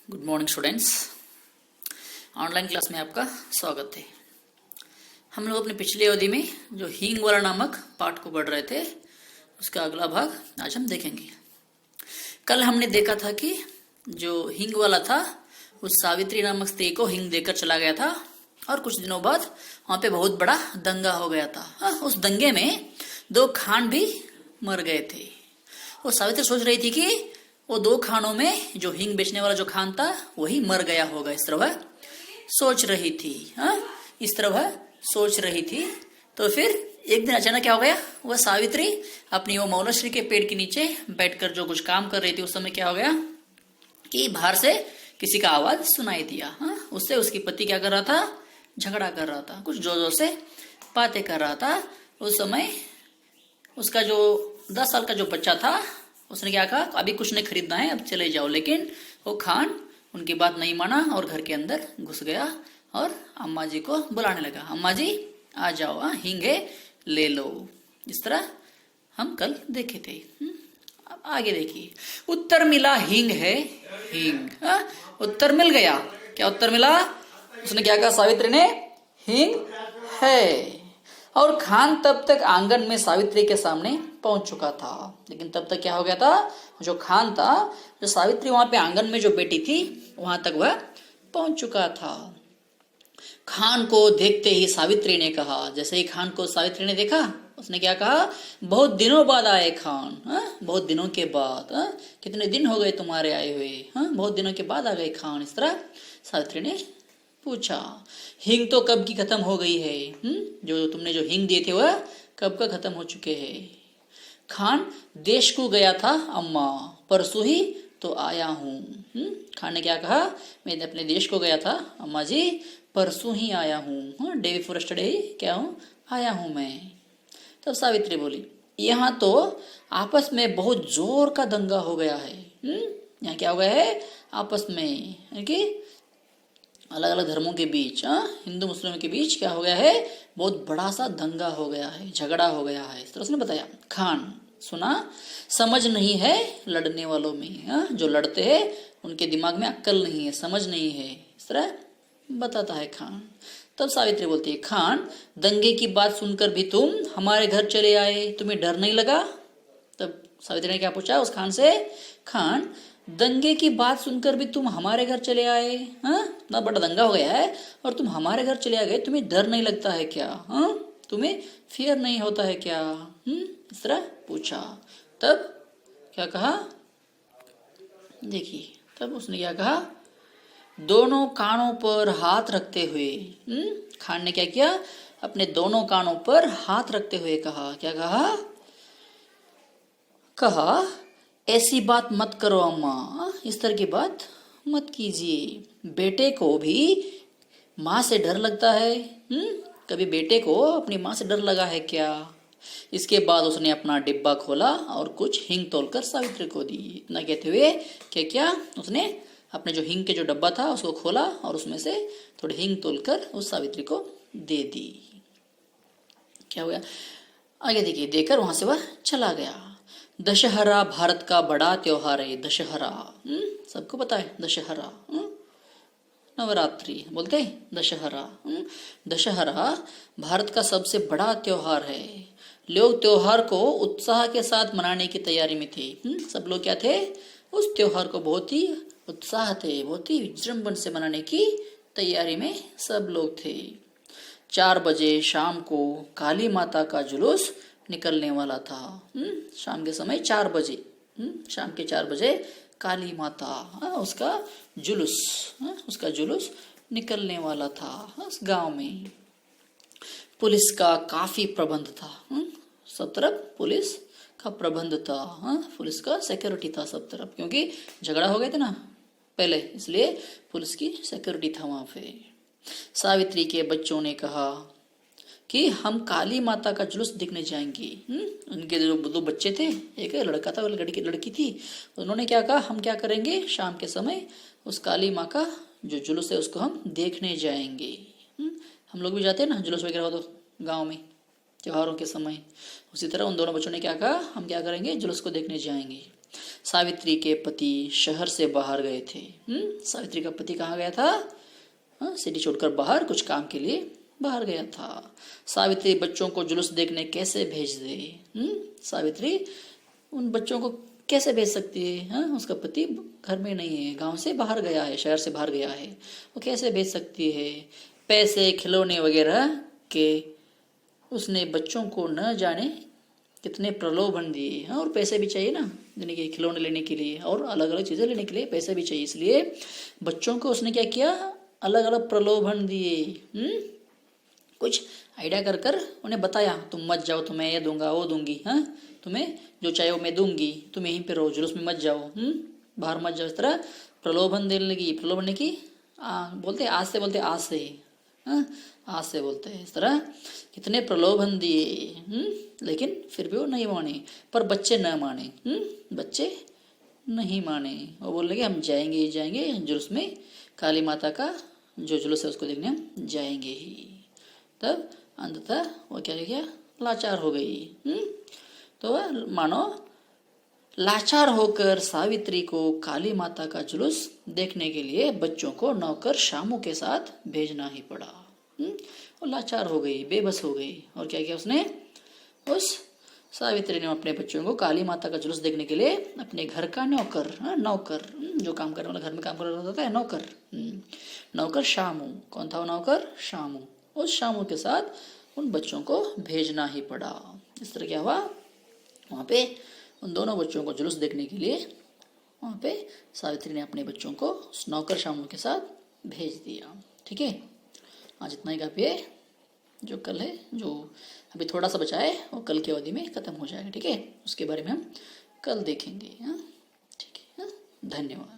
Good morning students. Online class में आपका स्वागत है। हम लोग अपनी पिछली अवधि में जो हींग वाला नामक पाठ को पढ़ रहे थे, उसका अगला भाग आज हम देखेंगे। कल हमने देखा था कि जो हींग वाला था उस सावित्री नामक स्त्री को हींग देकर चला गया था और कुछ दिनों बाद वहां पे बहुत बड़ा दंगा हो गया था। उस दंगे में 2 खान भी मर गए थे। वो सावित्री सोच रही थी कि वो 2 खानों में जो हींग बेचने वाला जो खान था वही मर गया होगा। इस तरह वह सोच रही थी। इस तरह वह सोच रही थी। तो फिर एक दिन अचानक क्या हो गया, वह सावित्री अपनी वो मौलश्री के पेड़ के नीचे बैठकर जो कुछ काम कर रही थी, उस समय क्या हो गया कि बाहर से किसी का आवाज सुनाई दिया। उससे उसकी पति क्या कर रहा था, झगड़ा कर रहा था, कुछ जोर जोर से बातें कर रहा था। उस समय उसका जो 10 साल का जो बच्चा था, उसने क्या कहा, अभी कुछ नहीं खरीदना है, अब चले जाओ। लेकिन वो खान उनकी बात नहीं माना और घर के अंदर घुस गया और अम्मा जी को बुलाने लगा, अम्मा जी आ जाओ, हींग है ले लो। इस तरह हम कल देखे थे। अब आगे देखिए, उत्तर मिला हींग है हींग। उत्तर मिल गया। क्या उत्तर मिला? उसने क्या कहा सावित्री ने, हींग है। और खान तब तक आंगन में सावित्री के सामने पहुंच चुका था। लेकिन तब तक क्या हो गया था, जो खान था, जो सावित्री वहां पे आंगन में जो बैठी थी वहां तक वह पहुंच चुका था। खान को देखते ही सावित्री ने कहा, जैसे ही खान को सावित्री ने देखा, उसने क्या कहा, बहुत दिनों बाद आए खान। बहुत दिनों के बाद। कितने दिन हो गए तुम्हारे आए हुए? बहुत दिनों के बाद आ गए खान। इस तरह सावित्री ने पूछा। हींग तो कब की खत्म हो गई है। जो तुमने जो हींग दिए थे वह कब का खत्म हो चुके हैं। खान देश को गया था अम्मा, परसों ही तो आया हूँ। खान ने क्या कहा, मैं अपने देश को गया था अम्मा जी, परसों ही आया हूँ। डे बिफोर यस्टरडे क्या हूँ, आया हूँ मैं। तब सावित्री बोली, यहाँ तो आपस में बहुत जोर का दंगा हो गया है। यहाँ क्या हो गया है, आपस में कि अलग अलग धर्मों के बीच, हिंदू मुस्लिमों के बीच क्या हो गया है, बहुत बड़ा सा दंगा हो गया है, झगड़ा हो गया है। इस तरह उसने बताया। खान सुना, समझ नहीं है लड़ने वालों में। जो लड़ते हैं उनके दिमाग में अक्ल नहीं है, समझ नहीं है। इस तरह बताता है खान। तब सावित्री बोलती है, खान दंगे की बात सुनकर भी तुम हमारे घर चले आए, तुम्हें डर नहीं लगा? तब सावित्री ने क्या पूछा उस खान से, खान दंगे की बात सुनकर भी तुम हमारे घर चले आए? इतना बड़ा दंगा हो गया है और तुम हमारे घर चले आ गए, तुम्हें डर नहीं लगता है क्या? तुम्हें फियर नहीं होता है क्या? इस तरह पूछा। तब क्या कहा देखिए, तब उसने क्या कहा, दोनों कानों पर हाथ रखते हुए, खान ने क्या किया, अपने दोनों कानों पर हाथ रखते हुए कहा, क्या कहा, कहा ऐसी बात मत करो अम्मा, इस तरह की बात मत कीजिए। बेटे को भी माँ से डर लगता है। कभी बेटे को अपनी माँ से डर लगा है क्या? इसके बाद उसने अपना डिब्बा खोला और कुछ हींग तोलकर सावित्री को दी। इतना कहते हुए क्या क्या, उसने अपने जो हींग के जो डब्बा था उसको खोला और उसमें से थोड़ी हींग तोलकर उस सावित्री को दे दी। क्या हो गया आगे देखिए, देकर वहां से वह चला गया। दशहरा भारत का बड़ा त्योहार है। दशहरा सबको पता है, दशहरा नवरात्रि बोलते हैं दशहरा। दशहरा भारत का सबसे बड़ा त्योहार है। लोग त्योहार को उत्साह के साथ मनाने की तैयारी में थे। सब लोग क्या थे, उस त्योहार को बहुत ही उत्साह थे, बहुत ही विजृंभण से मनाने की तैयारी में सब लोग थे। 4 बजे शाम को काली माता का जुलूस निकलने वाला था। शाम के समय 4 बजे, शाम के 4 बजे काली माता उसका जुलूस निकलने वाला था उस गांव में। पुलिस का काफी प्रबंध था। सब तरफ पुलिस का प्रबंध था। पुलिस का सिक्योरिटी था सब तरफ, क्योंकि झगड़ा हो गए थे ना पहले, इसलिए पुलिस की सिक्योरिटी था वहां पे। सावित्री के बच्चों ने कहा कि हम काली माता का जुलूस देखने जाएंगे। उनके जो 2 बच्चे थे, एक लड़का था, लड़की थी। उन्होंने क्या कहा, हम क्या करेंगे, शाम के समय उस काली माँ का जो जुलूस है उसको हम देखने जाएंगे। हम लोग भी जाते हैं ना जुलूस वगैरह हो तो गाँव में त्योहारों के समय, उसी तरह उन दोनों बच्चों ने क्या कहा, हम क्या करेंगे, जुलूस को देखने जाएंगे। सावित्री के पति शहर से बाहर गए थे। सावित्री का पति कहाँ गया था? सिटी छोड़कर बाहर कुछ काम के लिए बाहर गया था। सावित्री बच्चों को जुलूस देखने कैसे भेज दे? सावित्री उन बच्चों को कैसे भेज सकती है? उसका पति घर में नहीं है, गांव से बाहर गया है, शहर से बाहर गया है, वो कैसे भेज सकती है? पैसे खिलौने वगैरह के उसने बच्चों को न जाने कितने प्रलोभन दिए। और पैसे भी चाहिए ना देने के, खिलौने लेने के लिए और अलग अलग चीज़ें लेने के लिए पैसे भी चाहिए, इसलिए बच्चों को उसने क्या किया? अलग अलग प्रलोभन दिए। कुछ आइडिया कर कर उन्हें बताया, तुम मत जाओ, तुम्हें ये दूंगा वो दूंगी, तुम्हें जो चाहे वो मैं दूंगी, तुम यहीं पे रहो, जुलूस में मत जाओ, बाहर मत जाओ। इस तरह प्रलोभन देने लगी। प्रलोभन की बोलते आज से, बोलते आज से, आज से बोलते हैं। इस तरह कितने प्रलोभन दिए, लेकिन फिर भी वो नहीं माने। पर बच्चे न माने, बच्चे नहीं माने। वो बोल लगे हम जाएंगे ही जाएंगे जुलूस में, काली माता का जो जुलूस है उसको देखने हम जाएंगे ही। तब अंततः वो क्या किया? लाचार हो गई। तो वह मानो लाचार होकर सावित्री को काली माता का जुलूस देखने के लिए बच्चों को नौकर शामू के साथ भेजना ही पड़ा। वो लाचार हो गई, बेबस हो गई। और क्या किया उसने? उस सावित्री ने अपने बच्चों को काली माता का जुलूस देखने के लिए अपने घर का नौकर, नौकर जो काम करने वाला, घर में काम कर रहा होता है, नौकर, नौकर शामू। कौन था वो नौकर? शामू। उस शामू के साथ उन बच्चों को भेजना ही पड़ा। इस तरह क्या हुआ? वहाँ पे उन दोनों बच्चों को जुलूस देखने के लिए वहाँ पे सावित्री ने अपने बच्चों को उस नौकर शामू के साथ भेज दिया। ठीक है, आज इतना ही काफ़ी है। जो कल है, जो अभी थोड़ा सा बचा है, वो कल की अवधि में ख़त्म हो जाएगा। ठीक है, उसके बारे में हम कल देखेंगे। ठीक है, धन्यवाद।